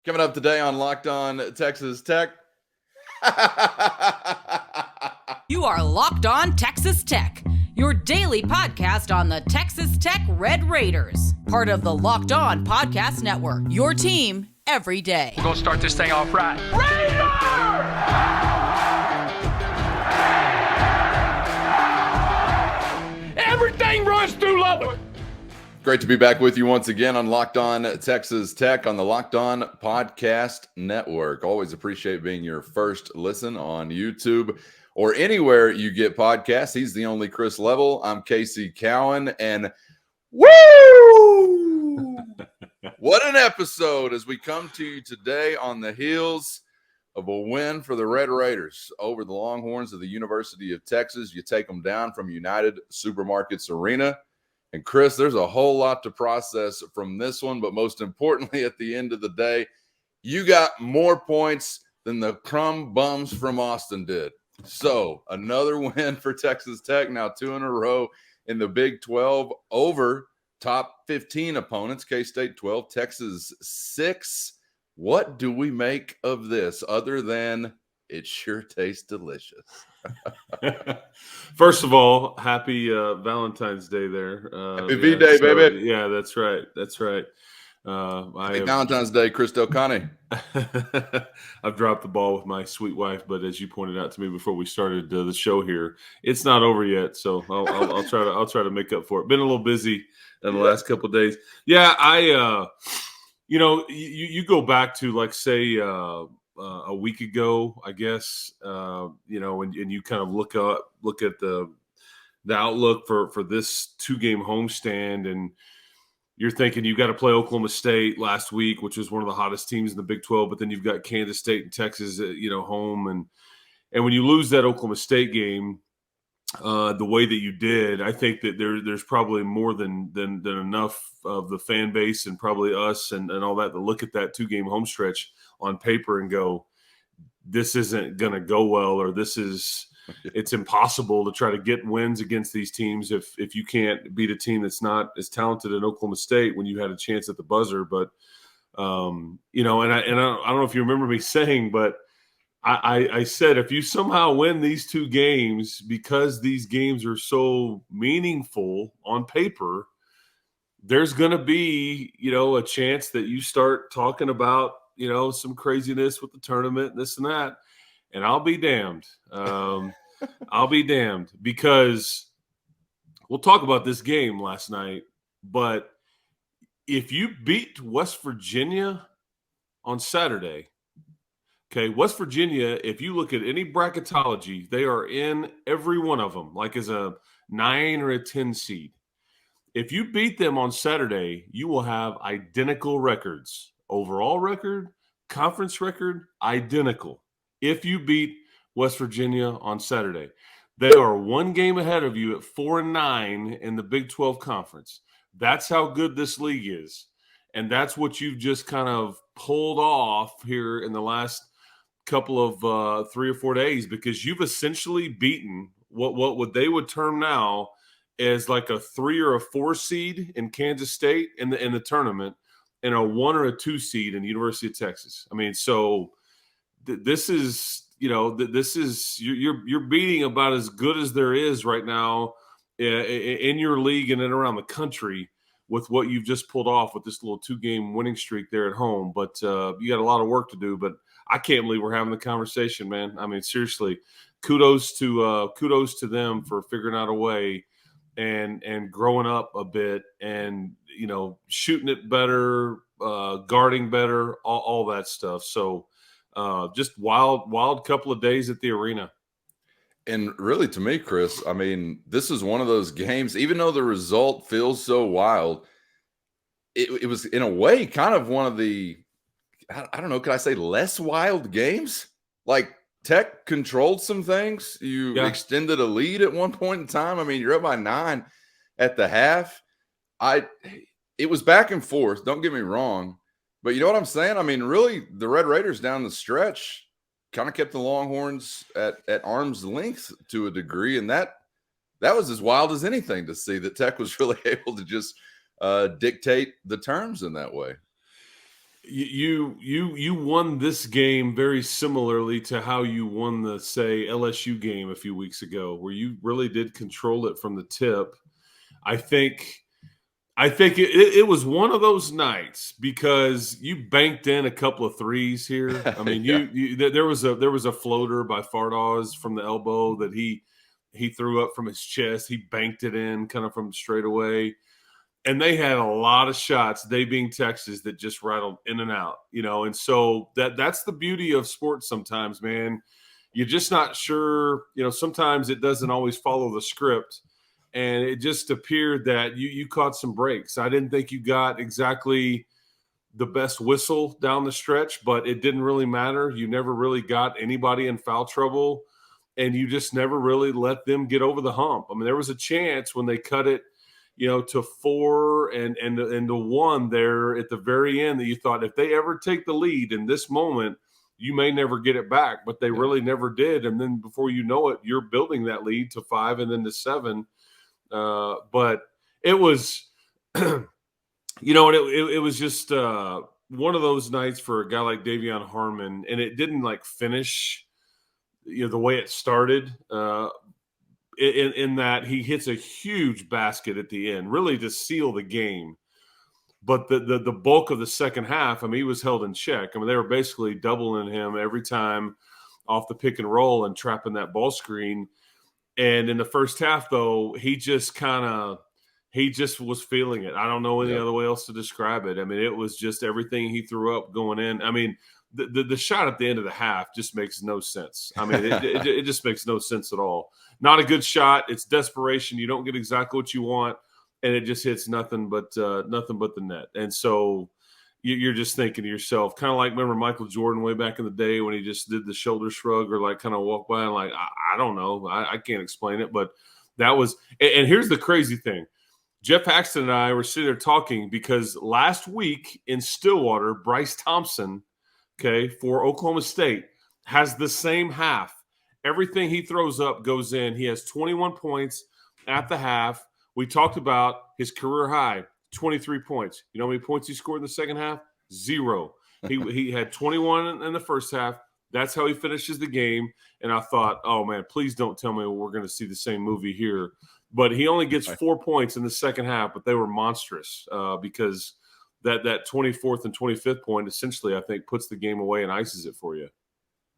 Coming up today on Locked On Texas Tech. You are Locked On Texas Tech, your daily podcast on the Texas Tech Red Raiders, part of the Locked On Podcast Network, your team every day. We're going to start this thing off right. Raider! Everything runs through Lubbock. Great to be back with you once again on Locked On Texas Tech on the Locked On Podcast Network. Always appreciate being your first listen on YouTube or anywhere you get podcasts. He's the only Chris Level. I'm Casey Cowan, and woo! What an episode as we come to you today on the heels of a win for the Red Raiders over the Longhorns of the University of Texas. You take them down from United Supermarkets Arena. And Chris, there's a whole lot to process from this one, but most importantly, at the end of the day, you got more points than the crumb bums from Austin did. So another win for Texas Tech, now 2 in a row in the Big 12 over top 15 opponents, K-State 12, Texas 6. What do we make of this other than it sure tastes delicious? First of all, happy Valentine's Day there. Happy V-Day, baby. Yeah, that's right. That's right. Happy Valentine's Day, Chris Del Conte. I've dropped the ball with my sweet wife, but as you pointed out to me before we started the show here, it's not over yet. So I'll try to make up for it. Been a little busy in the last couple of days. Yeah, you go back to like say a week ago, I guess, and you kind of look at the outlook for this 2-game homestand, and you're thinking you've got to play Oklahoma State last week, which was one of the hottest teams in the Big 12, but then you've got Kansas State and Texas, home, and when you lose that Oklahoma State game, the way that you did, I think that there's probably more than enough of the fan base and probably us and all that to look at that 2-game home stretch on paper and go, this isn't going to go well, or it's impossible to try to get wins against these teams if you can't beat a team that's not as talented in Oklahoma State when you had a chance at the buzzer. But, and I don't know if you remember me saying, but I said, if you somehow win these 2 games, because these games are so meaningful on paper, there's going to be, a chance that you start talking about, some craziness with the tournament, this and that. And I'll be damned. I'll be damned, because we'll talk about this game last night. But if you beat West Virginia on Saturday, okay, West Virginia, if you look at any bracketology, they are in every one of them, like as a 9 or a 10 seed. If you beat them on Saturday, you will have identical records. Overall record, conference record, identical. If you beat West Virginia on Saturday, they are 1 game ahead of you at 4-9 in the Big 12 conference. That's how good this league is. And that's what you've just kind of pulled off here in the last couple of 3 or 4 days, because you've essentially beaten what they would term now as like a 3 or a 4 seed in Kansas State in the tournament, and a 1 or a 2 seed in the University of Texas. I mean, so this is you're beating about as good as there is right now in your league and around the country with what you've just pulled off with this little 2-game winning streak there at home. But you got a lot of work to do. But I can't believe we're having the conversation, man. I mean, seriously, kudos to them for figuring out a way and growing up a bit and, shooting it better, guarding better, all that stuff. So just wild couple of days at the arena. And really, to me, Chris, I mean, this is one of those games, even though the result feels so wild, it was in a way kind of one of the, I don't know, could I say less wild games? Like, Tech controlled some things. You extended a lead at one point in time. I mean, you're up by 9 at the half. It was back and forth. Don't get me wrong. But you know what I'm saying? I mean, really, the Red Raiders down the stretch kind of kept the Longhorns at arm's length to a degree. And that was as wild as anything to see that Tech was really able to just dictate the terms in that way. You won this game very similarly to how you won the, say, LSU game a few weeks ago, where you really did control it from the tip. I think it was one of those nights because you banked in a couple of threes here. I mean, there was a floater by Fardaws from the elbow that he threw up from his chest. He banked it in kind of from straight away. And they had a lot of shots, they being Texas, that just rattled in and out, and so that's the beauty of sports sometimes, man. You're just not sure, sometimes it doesn't always follow the script. And it just appeared that you caught some breaks. I didn't think you got exactly the best whistle down the stretch, but it didn't really matter. You never really got anybody in foul trouble, and you just never really let them get over the hump. I mean, there was a chance when they cut it, to 4 and to 1 there at the very end that you thought if they ever take the lead in this moment, you may never get it back, but they really never did. And then before you know it, you're building that lead to 5 and then to 7. But it was, it was just one of those nights for a guy like Davion Harmon, and it didn't finish, the way it started. In that he hits a huge basket at the end, really to seal the game. But the bulk of the second half, I mean, he was held in check. I mean, they were basically doubling him every time off the pick and roll and trapping that ball screen. And in the first half, though, he just was feeling it. I don't know any other way else to describe it. I mean, it was just everything he threw up going in. I mean, the shot at the end of the half just makes no sense. I mean, it just makes no sense at all. Not a good shot. It's desperation. You don't get exactly what you want, and it just hits nothing but the net. And so you're just thinking to yourself, kind of like remember Michael Jordan way back in the day when he just did the shoulder shrug or kind of walk by and I don't know. I can't explain it, but that was – and here's the crazy thing. Jeff Paxton and I were sitting there talking because last week in Stillwater, Bryce Thompson, for Oklahoma State, has the same half. Everything he throws up goes in. He has 21 points at the half. We talked about his career high, 23 points. You know how many points he scored in the second half? 0. He had 21 in the first half. That's how he finishes the game. And I thought, oh, man, please don't tell me we're going to see the same movie here. But he only gets 4 points in the second half, but they were monstrous because that 24th and 25th point essentially, I think, puts the game away and ices it for you.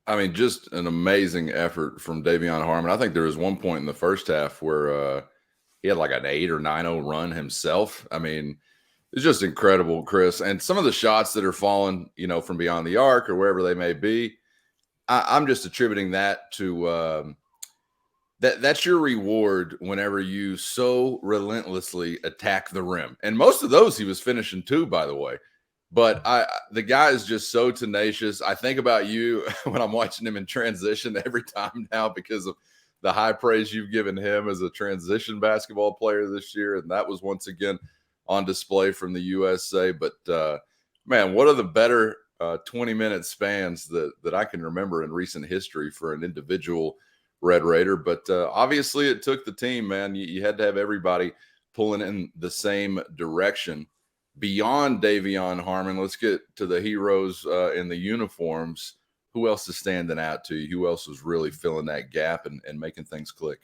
I mean, just an amazing effort from Davion Harmon. I think there was one point in the first half where he had an 8 or 9-0 run himself. I mean, it's just incredible, Chris. And some of the shots that are falling, from beyond the arc or wherever they may be, I'm just attributing that to that's your reward whenever you so relentlessly attack the rim. And most of those he was finishing too, by the way. But the guy is just so tenacious. I think about you when I'm watching him in transition every time now because of the high praise you've given him as a transition basketball player this year. And that was once again on display from the USA. But, man, what are the better 20-minute spans that I can remember in recent history for an individual Red Raider? But obviously it took the team, man. You had to have everybody pulling in the same direction. Beyond Davion Harmon, let's get to the heroes in the uniforms. Who else is standing out to you? Who else was really filling that gap and making things click?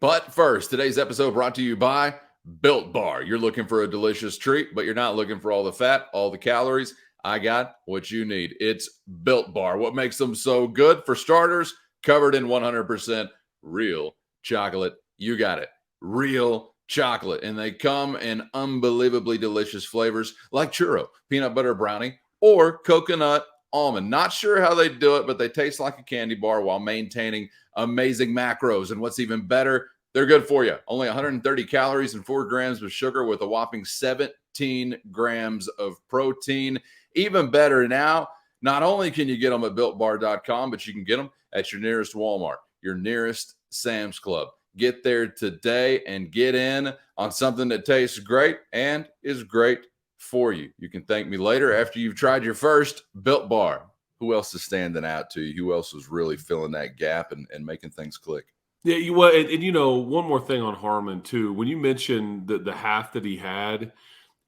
But first, today's episode brought to you by Built Bar. You're looking for a delicious treat, but you're not looking for all the fat, all the calories. I got what you need. It's Built Bar. What makes them so good? For starters, covered in 100% real chocolate. You got it. Real chocolate. And they come in unbelievably delicious flavors like churro, peanut butter brownie, or coconut almond. Not sure how they do it, but they taste like a candy bar while maintaining amazing macros. And what's even better, they're good for you. Only 130 calories and 4 grams of sugar with a whopping 17 grams of protein. Even better now, not only can you get them at BuiltBar.com, but you can get them at your nearest Walmart, your nearest Sam's Club. Get there today and get in on something that tastes great and is great for you. You can thank me later after you've tried your first Built Bar. Who else is standing out to you? Who else was really filling that gap and making things click? Yeah, one more thing on Harmon, too. When you mentioned the half that he had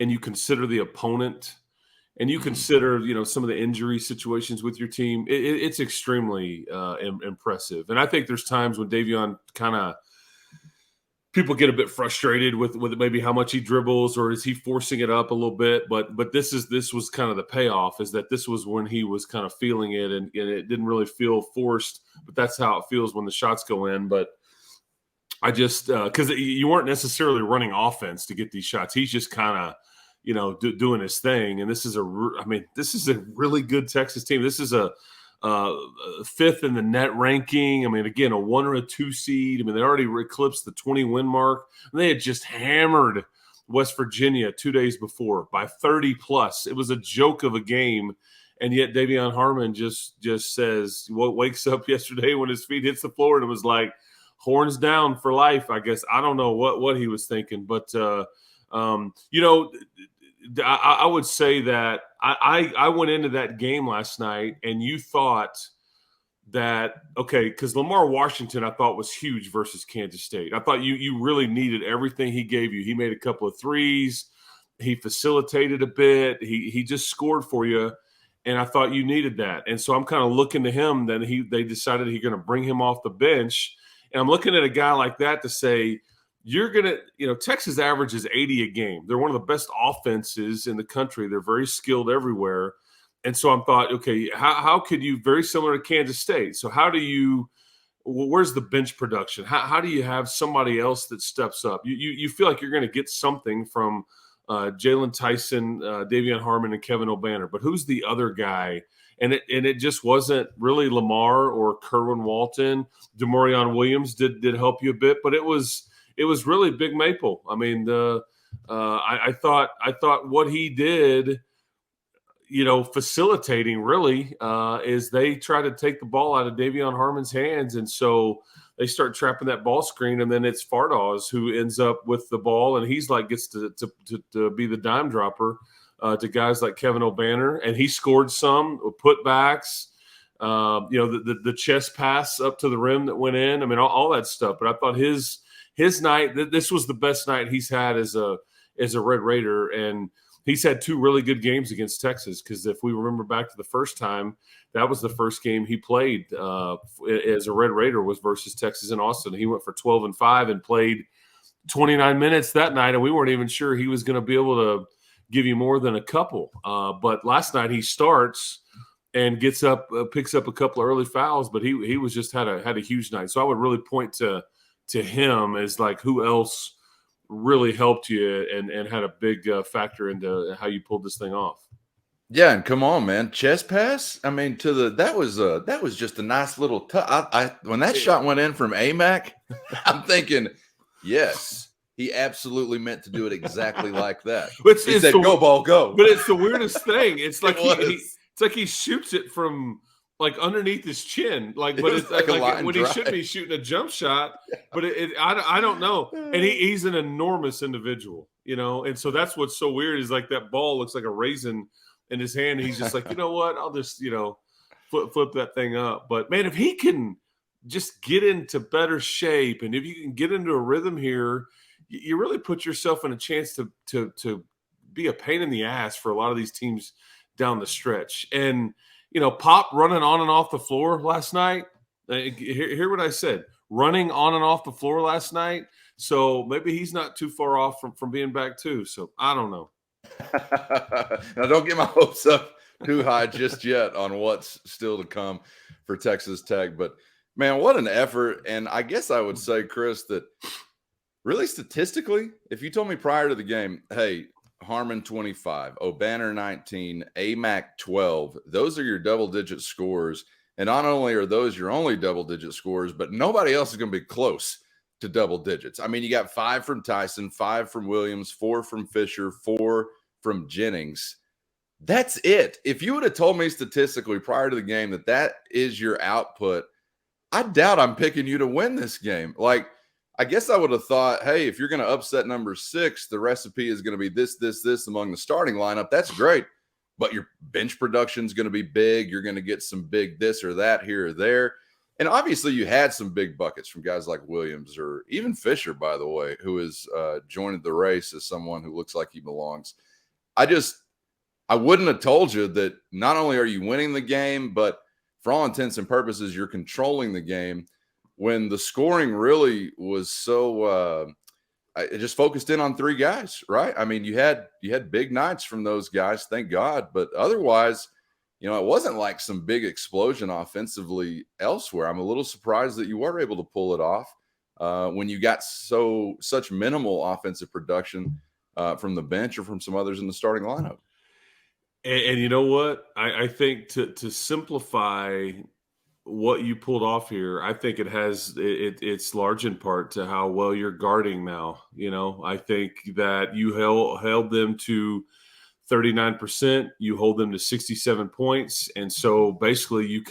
and you consider the opponent, and you consider, some of the injury situations with your team, it's extremely impressive. And I think there's times when Davion people get a bit frustrated with maybe how much he dribbles, or is he forcing it up a little bit? But this was kind of the payoff, is that this was when he was kind of feeling it, and it didn't really feel forced, but that's how it feels when the shots go in. But I just because you weren't necessarily running offense to get these shots. He's just kind of doing his thing. And this is a really good Texas team. This is a fifth in the net ranking. I mean, again, a 1 or a 2 seed. I mean, they already eclipsed the 20 win mark. And they had just hammered West Virginia 2 days before by 30 plus. It was a joke of a game. And yet Davion Harmon just says, wakes up yesterday when his feet hits the floor, and it was like horns down for life, I guess. I don't know what he was thinking, but I would say that I went into that game last night, and you thought that, okay, because Lamar Washington I thought was huge versus Kansas State. I thought you really needed everything he gave you. He made a couple of threes. He facilitated a bit. He just scored for you, and I thought you needed that. And so I'm kind of looking to him. Then they decided he's going to bring him off the bench, and I'm looking at a guy like that to say, you're going to, Texas averages 80 a game. They're one of the best offenses in the country. They're very skilled everywhere. And so I thought, okay, how could you, very similar to Kansas State. So where's the bench production? How do you have somebody else that steps up? You feel like you're going to get something from Jalen Tyson, Davion Harmon, and Kevin O'Banner. But who's the other guy? And it just wasn't really Lamar or Kerwin Walton. DeMarion Williams did help you a bit, but it was really Big Maple. I mean, I thought what he did, facilitating really, is they try to take the ball out of Davion Harmon's hands, and so they start trapping that ball screen, and then it's Fardaws who ends up with the ball, and he's like gets to be the dime dropper to guys like Kevin O'Banner, and he scored some putbacks. The chest pass up to the rim that went in. I mean, all that stuff. But I thought his night, this was the best night he's had as a Red Raider, and he's had 2 really good games against Texas. Because if we remember back to the first time, that was the first game he played as a Red Raider was versus Texas in Austin. He went for 12-5 and played 29 minutes that night, and we weren't even sure he was going to be able to give you more than a couple. But last night he starts and picks up a couple of early fouls, but he was just had a huge night. So I would really point to him as like who else really helped you and had a big factor into how you pulled this thing off. Yeah, and come on, man, chest pass. I mean, that was just a nice little when that shot went in from AMAC, I'm thinking, yes, he absolutely meant to do it exactly like that. He said, "Go ball, go." But it's the weirdest thing. It's like it's like he shoots it from like underneath his chin, but it's like when he should be shooting a jump shot. But I don't know. And he's an enormous individual, and so that's what's so weird is like that ball looks like a raisin in his hand. And he's just like, you know what? I'll just flip that thing up. But man, if he can just get into better shape, and if you can get into a rhythm here, you really put yourself in a chance to be a pain in the ass for a lot of these teams down the stretch. And Pop running on and off the floor last night. Hear what I said. Running on and off the floor last night. So maybe he's not too far off from being back too. So I don't know. Now, don't get my hopes up too high just yet on what's still to come for Texas Tech. But, man, what an effort. And I guess I would say, Chris, that really statistically, if you told me prior to the game, hey, Harmon 25, O'Banner 19, AMAC 12. Those are your double-digit scores. And not only are those your only double-digit scores, but nobody else is going to be close to double digits. I mean, you got 5 from Tyson, 5 from Williams, 4 from Fisher, 4 from Jennings. That's it. If you would have told me statistically prior to the game that is your output, I doubt I'm picking you to win this game. Like, I guess I would have thought, hey, if you're going to upset number 6, the recipe is going to be this among the starting lineup. That's great. But your bench production is going to be big. You're going to get some big this or that here or there. And obviously you had some big buckets from guys like Williams or even Fisher, by the way, who has joined the race as someone who looks like he belongs. I wouldn't have told you that not only are you winning the game, but for all intents and purposes, you're controlling the game when the scoring really was so it just focused in on three guys, right? I mean, you had big nights from those guys, thank God, but otherwise, it wasn't like some big explosion offensively elsewhere. I'm a little surprised that you were able to pull it off when you got such minimal offensive production from the bench or from some others in the starting lineup. And you know what? I think to simplify what you pulled off here, I think it's large in part to how well you're guarding now. I think that you held them to 39%, you hold them to 67 points. And so basically you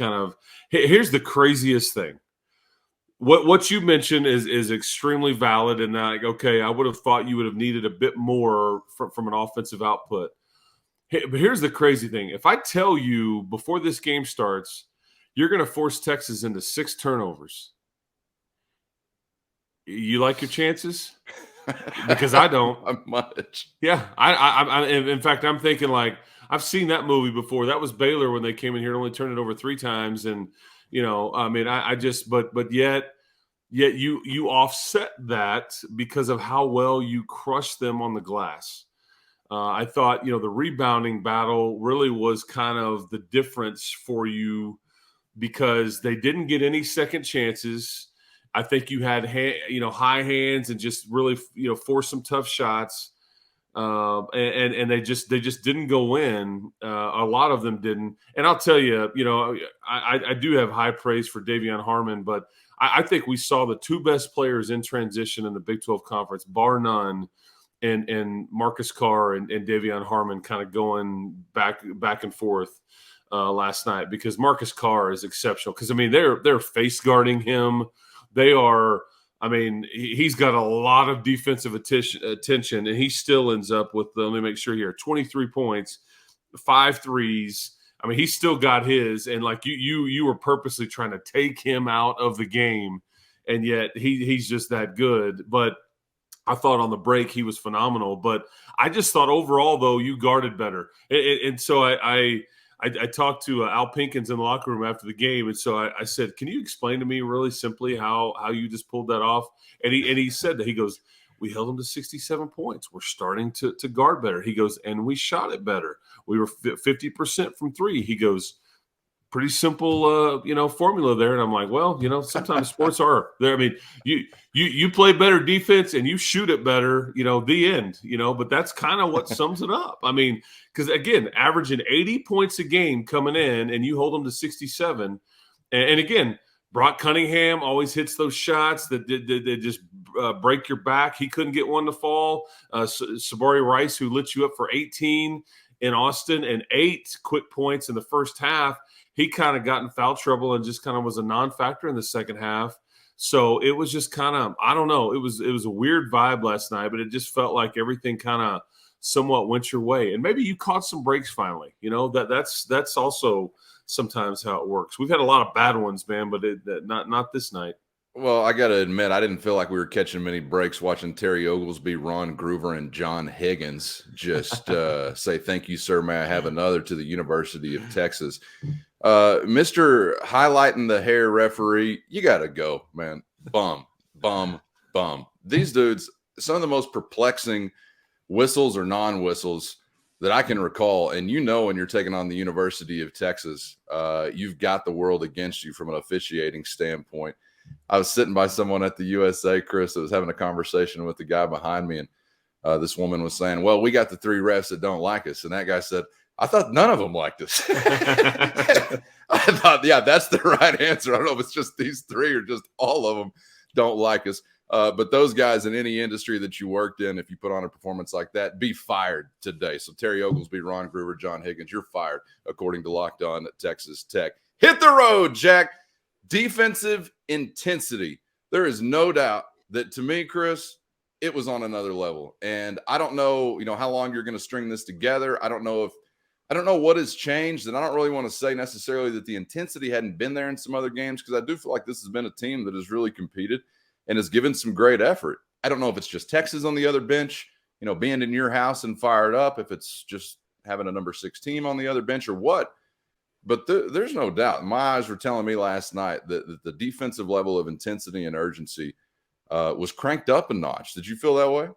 here's the craziest thing. What you mentioned is extremely valid. And okay, I would have thought you would have needed a bit more from an offensive output. But here's the crazy thing. If I tell you before this game starts, you're going to force Texas into 6 turnovers, you like your chances? Because I don't. Much. Yeah. I in fact, I'm thinking I've seen that movie before. That was Baylor when they came in here and only turned it over 3 times. And, but yet you offset that because of how well you crushed them on the glass. I thought, the rebounding battle really was kind of the difference for you because they didn't get any second chances. I think you had, high hands and just really, forced some tough shots. And they just didn't go in. A lot of them didn't. And I'll tell you, I do have high praise for Davion Harmon, but I think we saw the 2 best players in transition in the Big 12 Conference, bar none. And Marcus Carr and Davion Harmon kind of going back and forth last night because Marcus Carr is exceptional. Because they're face guarding him. They are. He's got a lot of defensive attention, and he still ends up with. Let me make sure here: 23 points, 5 threes. He's still got his, and you were purposely trying to take him out of the game, and yet he's just that good. But I thought on the break he was phenomenal, but I just thought overall, though, you guarded better. And so I talked to Al Pinkins in the locker room after the game, and so I said, can you explain to me really simply how you just pulled that off? And he said that. He goes, we held them to 67 points. We're starting to guard better. He goes, and we shot it better. We were 50% from 3. He goes, pretty simple, formula there. And I'm like, well, sometimes sports are there. You play better defense and you shoot it better, the end, but that's kind of what sums it up. Because again, averaging 80 points a game coming in and you hold them to 67. And again, Brock Cunningham always hits those shots that just break your back. He couldn't get one to fall. Sabari Rice, who lit you up for 18 in Austin and 8 quick points in the first half. He kind of got in foul trouble and just kind of was a non-factor in the second half. So it was just kind of, I don't know. It was a weird vibe last night, but it just felt like everything kind of somewhat went your way. And maybe you caught some breaks finally. That's also sometimes how it works. We've had a lot of bad ones, man, but not this night. Well, I got to admit, I didn't feel like we were catching many breaks watching Terry Oglesby, Ron Groover, and John Higgins just say, thank you, sir. May I have another to the University of Texas. Mr. Highlighting the hair referee, you got to go, man. Bum. These dudes, some of the most perplexing whistles or non-whistles that I can recall. And when you're taking on the University of Texas, you've got the world against you from an officiating standpoint. I was sitting by someone at the USA, Chris, that was having a conversation with the guy behind me. And this woman was saying, well, we got the 3 refs that don't like us. And that guy said, I thought none of them liked us. I thought, yeah, that's the right answer. I don't know if it's just these 3 or just all of them don't like us. But those guys in any industry that you worked in, if you put on a performance like that, be fired today. So Terry Oglesby, Ron Groover, John Higgins, you're fired, according to Locked On Texas Tech. Hit the road, Jack. Defensive intensity. There is no doubt that, to me, Chris, it was on another level. And I don't know, how long you're going to string this together. I don't know what has changed, and I don't really want to say necessarily that the intensity hadn't been there in some other games, because I do feel like this has been a team that has really competed and has given some great effort. I don't know if it's just Texas on the other bench, being in your house and fired up, if it's just having a number 6 team on the other bench or what. But there's no doubt. My eyes were telling me last night that the defensive level of intensity and urgency was cranked up a notch. Did you feel that way?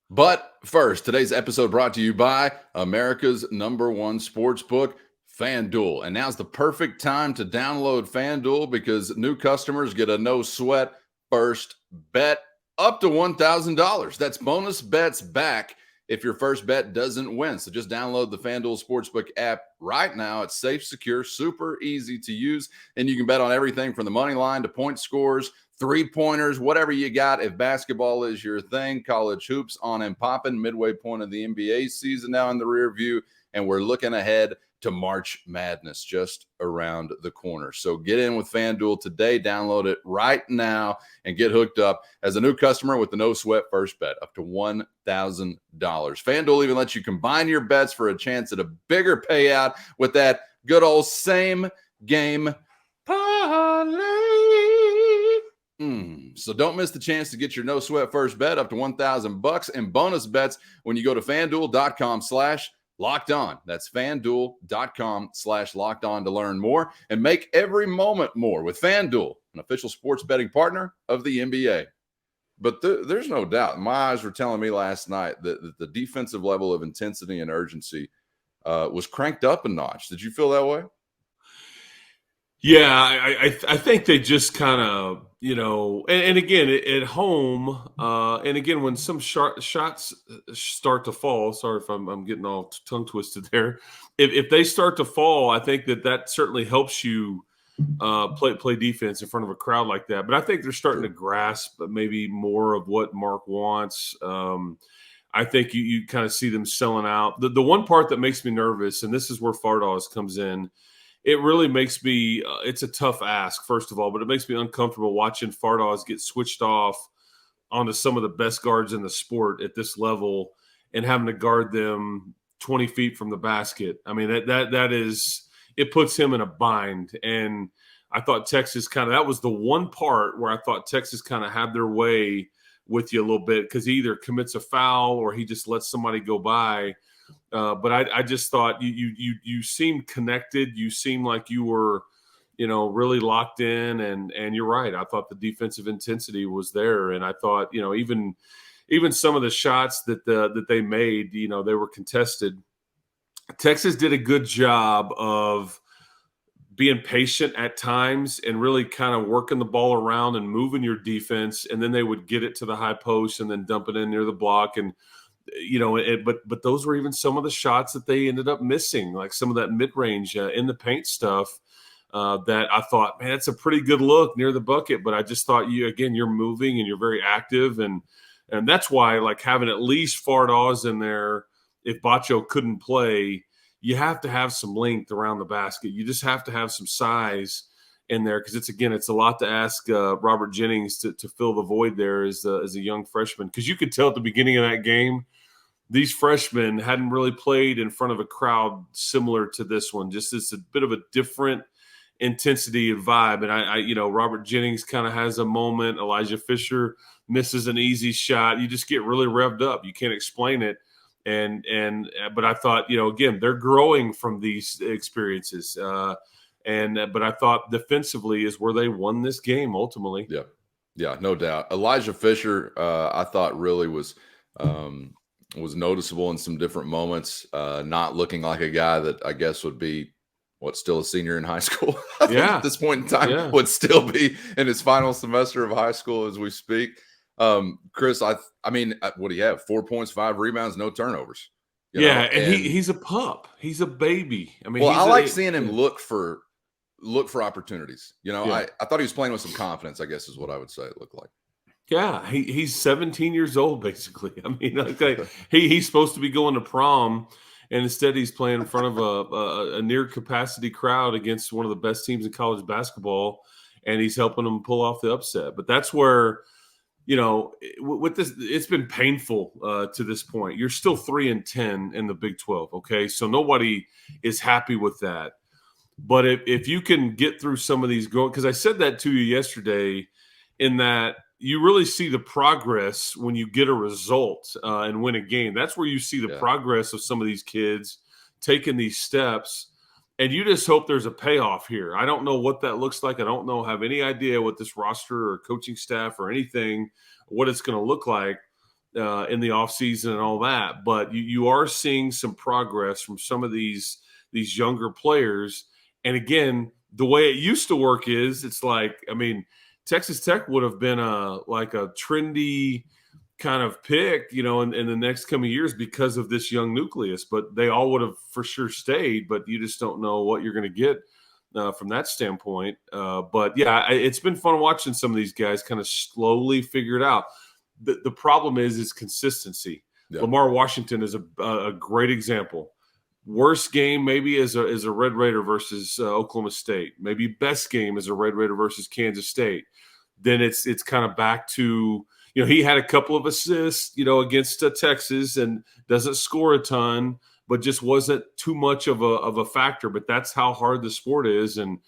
But first, today's episode brought to you by America's #1 sportsbook, FanDuel. And now's the perfect time to download FanDuel because new customers get a no-sweat first bet up to $1,000. That's bonus bets back if your first bet doesn't win. So just download the FanDuel Sportsbook app right now. It's safe, secure, super easy to use, and you can bet on everything from the money line to point scores, three-pointers, whatever you got. If basketball is your thing, college hoops on and popping, midway point of the NBA season now in the rear view, and we're looking ahead to March Madness just around the corner. So get in with FanDuel today. Download it right now and get hooked up as a new customer with the no-sweat first bet up to $1,000. FanDuel even lets you combine your bets for a chance at a bigger payout with that good old same game parlay. So don't miss the chance to get your no-sweat first bet up to $1,000 in bonus bets when you go to FanDuel.com/Locked On. That's FanDuel.com/Locked On to learn more and make every moment more with FanDuel, an official sports betting partner of the NBA. But there's no doubt. My eyes were telling me last night that the defensive level of intensity and urgency was cranked up a notch. Did you feel that way? Yeah, I think they just kind of, and again, at home, and again, when some shots start to fall, sorry if I'm getting all tongue twisted there. If they start to fall, I think that certainly helps you play defense in front of a crowd like that. But I think they're starting to grasp maybe more of what Mark wants. I think you kind of see them selling out. The one part that makes me nervous, and this is where Fardaws comes in, it really makes me it's a tough ask, first of all, but it makes me uncomfortable watching Fardaws get switched off onto some of the best guards in the sport at this level and having to guard them 20 feet from the basket. I mean, that is – it puts him in a bind. And I thought Texas that was the one part where I thought Texas kind of had their way with you a little bit because he either commits a foul or he just lets somebody go by. But I just thought you seemed connected. You seemed like you were, really locked in. And you're right. I thought the defensive intensity was there. And I thought, even some of the shots that they made, they were contested. Texas did a good job of being patient at times and really kind of working the ball around and moving your defense. And then they would get it to the high post and then dump it in near the block. And but those were even some of the shots that they ended up missing, like some of that mid-range in the paint stuff that I thought, man, that's a pretty good look near the bucket. But I just thought you're moving and you're very active. And that's why, like, having at least Fardaws in there, if Bacho couldn't play, you have to have some length around the basket. You just have to have some size in there because it's a lot to ask Robert Jennings to fill the void there as a young freshman. Because you could tell at the beginning of that game, these freshmen hadn't really played in front of a crowd similar to this one. Just it's a bit of a different intensity and vibe. And I Robert Jennings kind of has a moment. Elijah Fisher misses an easy shot. You just get really revved up. You can't explain it. But I thought, again, they're growing from these experiences. But I thought defensively is where they won this game ultimately. Yeah, no doubt. Elijah Fisher, I thought really was noticeable in some different moments, not looking like a guy that I guess would be still a senior in high school. At this point in time, would still be in his final semester of high school as we speak. Chris, I mean, what do you have? 4 points, 5 rebounds, no turnovers. And he's a pup. He's a baby. I mean, I like seeing him look for opportunities. I thought he was playing with some confidence, I guess is what I would say it looked like. Yeah, he's 17 years old, basically. I mean, he's supposed to be going to prom, and instead he's playing in front of a near capacity crowd against one of the best teams in college basketball, and he's helping them pull off the upset. But that's where, with this, it's been painful to this point. You're still 3-10 in the Big 12, okay? So nobody is happy with that. But if you can get through some of these because I said that to you yesterday, in that you really see the progress when you get a result and win a game. That's where you see the progress of some of these kids taken these steps, and you just hope there's a payoff here. I don't know what that looks like. I don't have any idea what this roster or coaching staff or anything, what it's going to look like in the offseason and all that. But you are seeing some progress from some of these younger players. And again, the way it used to work is it's like, I mean, Texas Tech would have been a trendy kind of pick, in the next coming years because of this young nucleus, but they all would have for sure stayed, but you just don't know what you're going to get from that standpoint. But yeah, it's been fun watching some of these guys kind of slowly figure it out. The problem is consistency. Yeah. Lamar Washington is a great example. Worst game maybe is a Red Raider versus Oklahoma State. Maybe best game is a Red Raider versus Kansas State. Then it's kind of back to, he had a couple of assists, against Texas and doesn't score a ton, but just wasn't too much of a factor. But that's how hard the sport is. And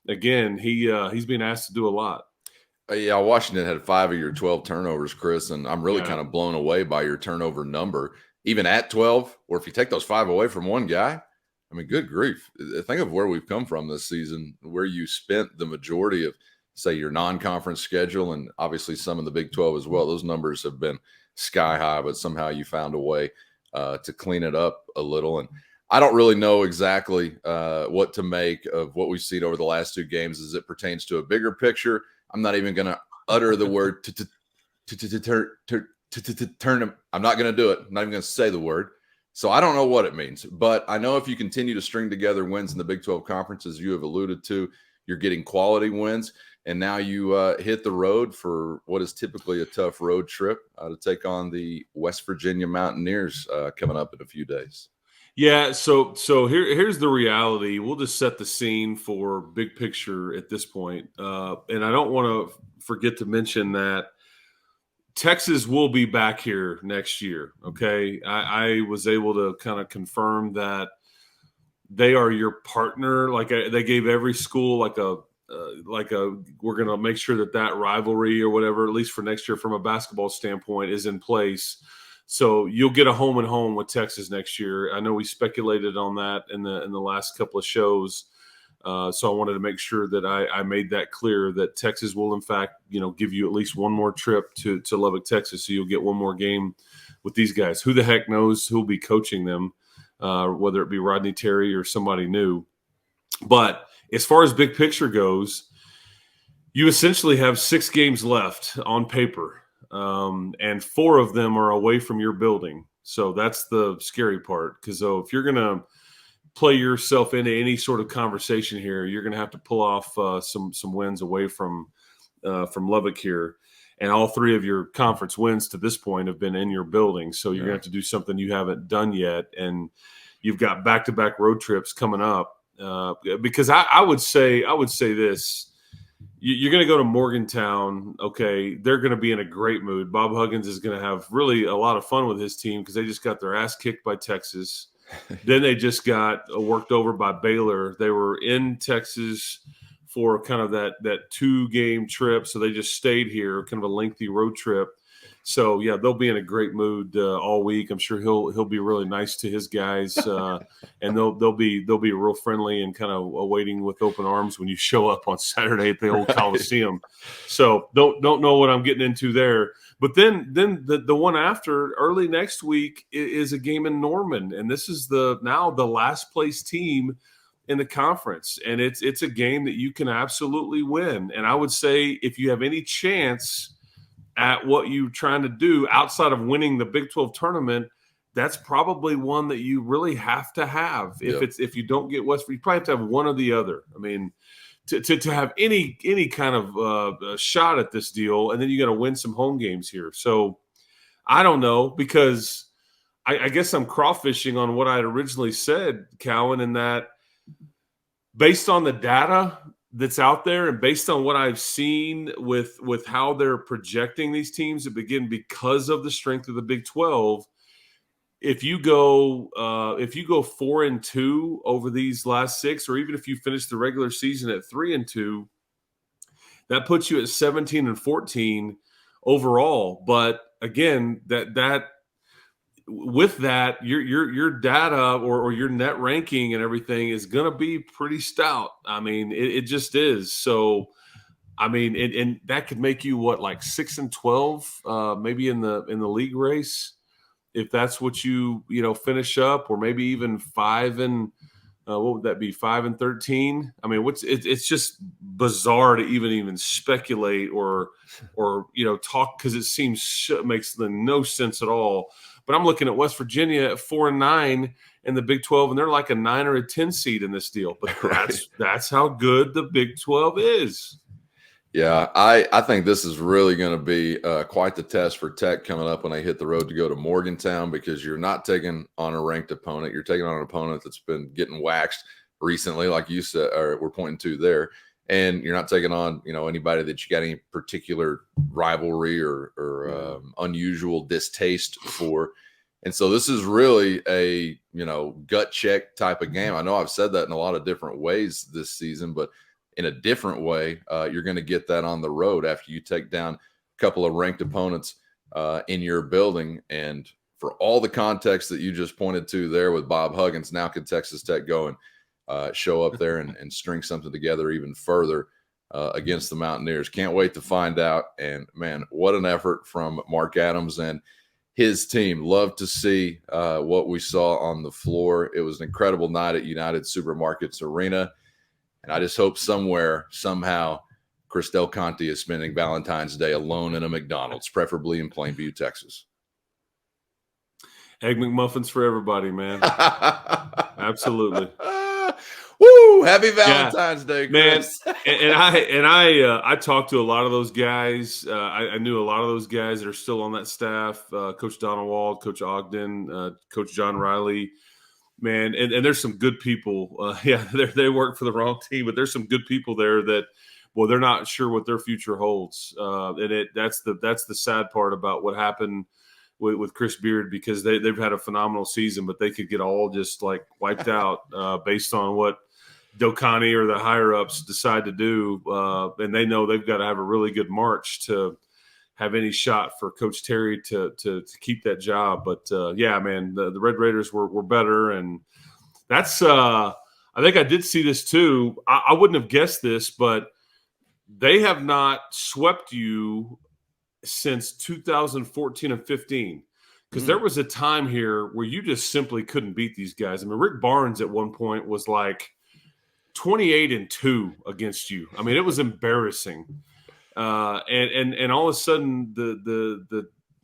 again, he's being asked to do a lot. Yeah, Washington had 5 of your 12 turnovers, Chris, and I'm really kind of blown away by your turnover number. Even at 12, or if you take those 5 away from one guy, I mean, good grief. Think of where we've come from this season, where you spent the majority of, say, your non-conference schedule, and obviously some of the Big 12 as well. Those numbers have been sky high, but somehow you found a way to clean it up a little. And I don't really know exactly what to make of what we've seen over the last 2 games as it pertains to a bigger picture. I'm not even going to utter the word turn them. I'm not going to do it. I'm not even going to say the word. So I don't know what it means, but I know if you continue to string together wins in the Big 12 conference, as you have alluded to, you're getting quality wins. And now you hit the road for what is typically a tough road trip to take on the West Virginia Mountaineers coming up in a few days. Yeah. So here's the reality. We'll just set the scene for big picture at this point. And I don't want to forget to mention that Texas will be back here next year. Okay. I was able to kind of confirm that they are your partner. Like they gave every school we're going to make sure that rivalry or whatever, at least for next year from a basketball standpoint, is in place. So you'll get a home and home with Texas next year. I know we speculated on that in the last couple of shows. So I wanted to make sure that I made that clear that Texas will, in fact, give you at least one more trip to Lubbock, Texas. So you'll get one more game with these guys. Who the heck knows who'll be coaching them, whether it be Rodney Terry or somebody new. But as far as big picture goes, you essentially have 6 games left on paper, and 4 of them are away from your building. So that's the scary part, because if you're going to play yourself into any sort of conversation here, you're going to have to pull off some wins away from Lubbock here. And all 3 of your conference wins to this point have been in your building. So you're going to have to do something you haven't done yet. And you've got back-to-back road trips coming up. Because I would say this, you're going to go to Morgantown. Okay. They're going to be in a great mood. Bob Huggins is going to have really a lot of fun with his team because they just got their ass kicked by Texas. Then they just got worked over by Baylor. They were in Texas for kind of that 2-game trip. So they just stayed here, kind of a lengthy road trip. So yeah, they'll be in a great mood all week. I'm sure he'll be really nice to his guys, and they'll be real friendly and kind of awaiting with open arms when you show up on Saturday at the old Coliseum. So don't know what I'm getting into there. But then the one after early next week is a game in Norman, and this is now the last place team in the conference, and it's a game that you can absolutely win. And I would say if you have any chance at what you're trying to do outside of winning the Big 12 tournament, that's probably one that you really have to have. If you don't get West, you probably have to have one or the other. I mean, to have any kind of shot at this deal, and then you got to win some home games here. So I don't know, because I guess I'm crawfishing on what I had originally said, Cowan, in that based on the data that's out there and based on what I've seen with how they're projecting these teams to begin because of the strength of the Big 12, if you go 4-2 over these last 6, or even if you finish the regular season at 3-2, that puts you at 17-14 overall. But again, that with that, your data or your net ranking and everything is going to be pretty stout. I mean, it just is. So, I mean, and that could make you like 6-12, maybe in the league race, if that's what you finish up, or maybe even 5 and what would that be, 5-13? I mean, it's just bizarre to even speculate or talk, because it makes no sense at all. But I'm looking at West Virginia at 4-9 in the Big 12, and they're like a 9 or a 10 seed in this deal. But that's how good the Big 12 is. Yeah, I think this is really going to be quite the test for Tech coming up when they hit the road to go to Morgantown, because you're not taking on a ranked opponent. You're taking on an opponent that's been getting waxed recently, like you said, or we're pointing to there. And you're not taking on, anybody that you got any particular rivalry or unusual distaste for. And so this is really a, gut check type of game. I know I've said that in a lot of different ways this season, but in a different way, you're going to get that on the road after you take down a couple of ranked opponents in your building. And for all the context that you just pointed to there with Bob Huggins, now could Texas Tech go and show up there and string something together even further against the Mountaineers? Can't wait to find out. And, man, what an effort from Mark Adams and his team. Love to see what we saw on the floor. It was an incredible night at United Supermarkets Arena. And I just hope somewhere, somehow, Christelle Conte is spending Valentine's Day alone in a McDonald's, preferably in Plainview, Texas. Egg McMuffins for everybody, man. Absolutely. Woo! Happy Valentine's Day, Chris. Man. I talked to a lot of those guys. I knew a lot of those guys that are still on that staff. Coach Donald Wald, Coach Ogden, Coach John Riley. Man, and there's some good people. They work for the wrong team, but there's some good people there that, well, they're not sure what their future holds. And that's the sad part about what happened with Chris Beard, because they've had a phenomenal season, but they could get all just like wiped out based on what Dokani or the higher ups decide to do. And they know they've got to have a really good March to have any shot for Coach Terry to keep that job. But man, the Red Raiders were better. And that's I think I did see this too. I wouldn't have guessed this, but they have not swept you since 2014 and 15. Because there was a time here where you just simply couldn't beat these guys. I mean, Rick Barnes at one point was like 28-2 against you. I mean, it was embarrassing. And all of a sudden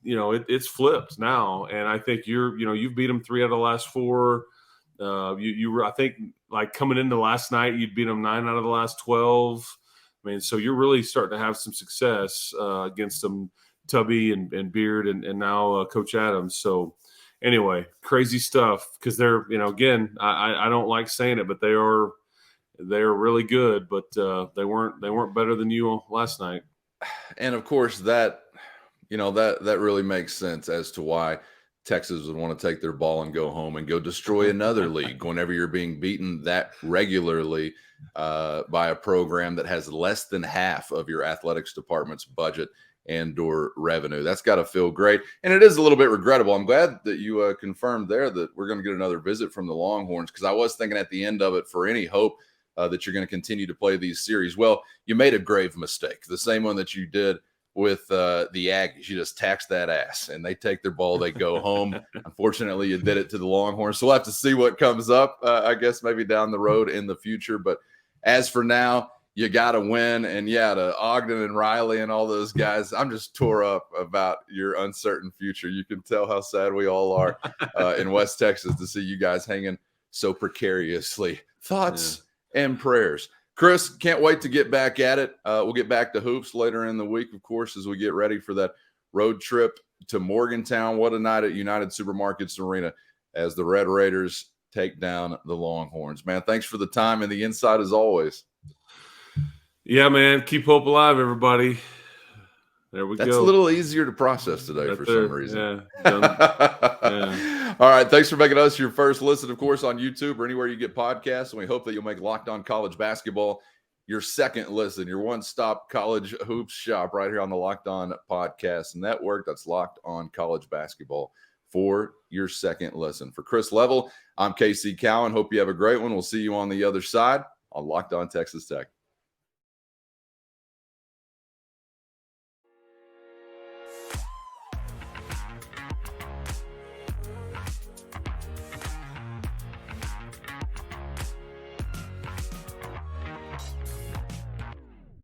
it's flipped now. And I think you've beat them 3 out of the last 4. You were, I think, like coming into last night, you'd beat them 9 out of the last 12. I mean, so you're really starting to have some success against them, Tubby and Beard and now Coach Adams. So anyway, crazy stuff, because they're, again, I don't like saying it, but they are really good, but they weren't better than you last night. And of course that really makes sense as to why Texas would want to take their ball and go home and go destroy another league whenever you're being beaten that regularly by a program that has less than half of your athletics department's budget and or revenue. That's got to feel great. And it is a little bit regrettable. I'm glad that you confirmed there that we're going to get another visit from the Longhorns, because I was thinking at the end of it, for any hope that you're going to continue to play these series, well, you made a grave mistake, the same one that you did with the Aggies. You just taxed that ass, and they take their ball, they go home. Unfortunately, you did it to the Longhorns, so we'll have to see what comes up, I guess maybe down the road in the future. But as for now, you got to win. And to Ogden and Riley and all those guys, I'm just tore up about your uncertain future. You can tell how sad we all are in West Texas to see you guys hanging so precariously. Thoughts and prayers. Chris, can't wait to get back at it. We'll get back to hoops later in the week, of course, as we get ready for that road trip to Morgantown. What a night at United Supermarkets Arena as the Red Raiders take down the Longhorns. Man, thanks for the time and the insight as always. Yeah, man. Keep hope alive, everybody. There we go. That's a little easier to process today for some reason. Yeah. All right. Thanks for making us your first listen, of course, on YouTube or anywhere you get podcasts. And we hope that you'll make Locked On College Basketball your second listen, your one-stop college hoops shop right here on the Locked On Podcast Network. That's Locked On College Basketball for your second listen. For Chris Level, I'm KC Cowan. Hope you have a great one. We'll see you on the other side on Locked On Texas Tech.